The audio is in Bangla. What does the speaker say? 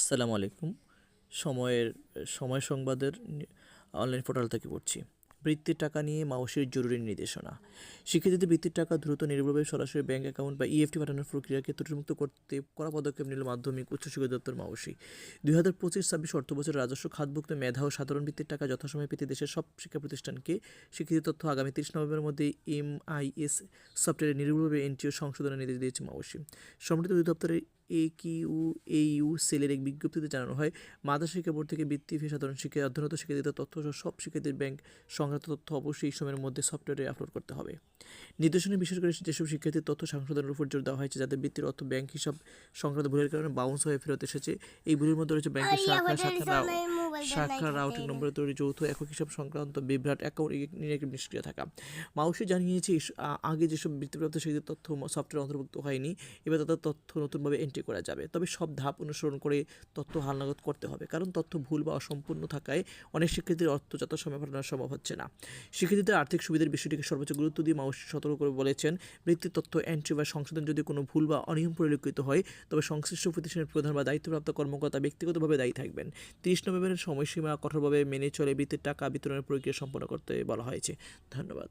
আসসালামু আলাইকুম। সময়ের সময় সংবাদের অনলাইন পোর্টাল থেকে পড়ছি। বৃত্তির টাকা নিয়ে মাওসির জরুরি নির্দেশনা। শিক্ষার্থীদের বৃত্তির টাকা দ্রুত নির্ভুলভাবে সরাসরি ব্যাংক অ্যাকাউন্ট বা ইএফটি পাঠানোর প্রক্রিয়াকে ত্রুটিমুক্ত করতে কড়া পদক্ষেপ নিল মাধ্যমিক উচ্চশিক্ষা দপ্তর মাওসি। 2025-26 অর্থবছরে রাজস্ব খাতভুক্ত মেধা ও সাধারণ বৃত্তির টাকা যথাসময়ে পেতে দেশের সব শিক্ষা প্রতিষ্ঠানকে শিক্ষিত তথ্য আগামী 30 নভেম্বরের মধ্যে MIS সফটওয়্যারে নির্ভুলভাবে এন্ট্রি ও সংশোধনের নির্দেশ দিয়েছে মাওসি। সম্প্রতি অধিদপ্তরের AQAU সেলের এক বিজ্ঞপ্তিতে জানানো হয়, মাদ্রাসা শিক্ষা বোর্ড থেকে বৃত্তি ফি সাধারণ শিক্ষায় অধ্যয়নরত শিক্ষার্থীদের তথ্য সহ সব শিক্ষার্থীর ব্যাংক সংক্রান্ত তথ্য অবশ্যই এই সময়ের মধ্যে সফটওয়্যারে আপলোড করতে হবে। নির্দেশনায় বিশেষ করে যেসব শিক্ষার্থীর তথ্য সংশোধনের উপর জোর দেওয়া হয়েছে, যাদের বৃত্তির অর্থ ব্যাংক হিসাব সংক্রান্ত ভুলের কারণে বাউন্স হয়ে ফেরত এসেছে। এই ভুলের মধ্যে রয়েছে ব্যাংকের শাখা রাউটিং নম্বরে তৈরি যৌথ একক হিসাব সংক্রান্ত বিভ্রাট অ্যাকাউন্ট নিষ্ক্রিয় থাকা। মাউসি জানিয়েছে, আগে যেসব বৃত্তিপ্রাপ্ত শিক্ষার্থীর তথ্য সফটওয়্যার অন্তর্ভুক্ত হয়নি, এবার তাদের তথ্য নতুনভাবে এন্ট্রি করা যাবে। তবে সব ধাপ অনুসরণ করে তথ্য হালনাগাদ করতে হবে, কারণ তথ্য ভুল বা অসম্পূর্ণ থাকায় অনেক শিক্ষার্থীর অর্থ যথাসময়ে পাঠানো সম্ভব হচ্ছে না। শিক্ষার্থীদের আর্থিক সুবিধার বিষয়টিকে সর্বোচ্চ গুরুত্ব দিয়ে মাউসি সতর্ক করে বলেছেন, বৃত্তির তথ্য এন্ট্রি বা সংশোধন যদি কোনো ভুল বা অনিয়ম পরিলক্ষিত হয়, তবে সংশ্লিষ্ট প্রতিষ্ঠানের প্রধান বা দায়িত্বপ্রাপ্ত কর্মকর্তা ব্যক্তিগতভাবে দায়ী থাকবেন। 30 নভেম্বরের সময়সীমা কঠোরভাবে মেনে চলে বৃত্তির টাকা বিতরণের প্রক্রিয়া সম্পন্ন করতে বলা হয়েছে। ধন্যবাদ।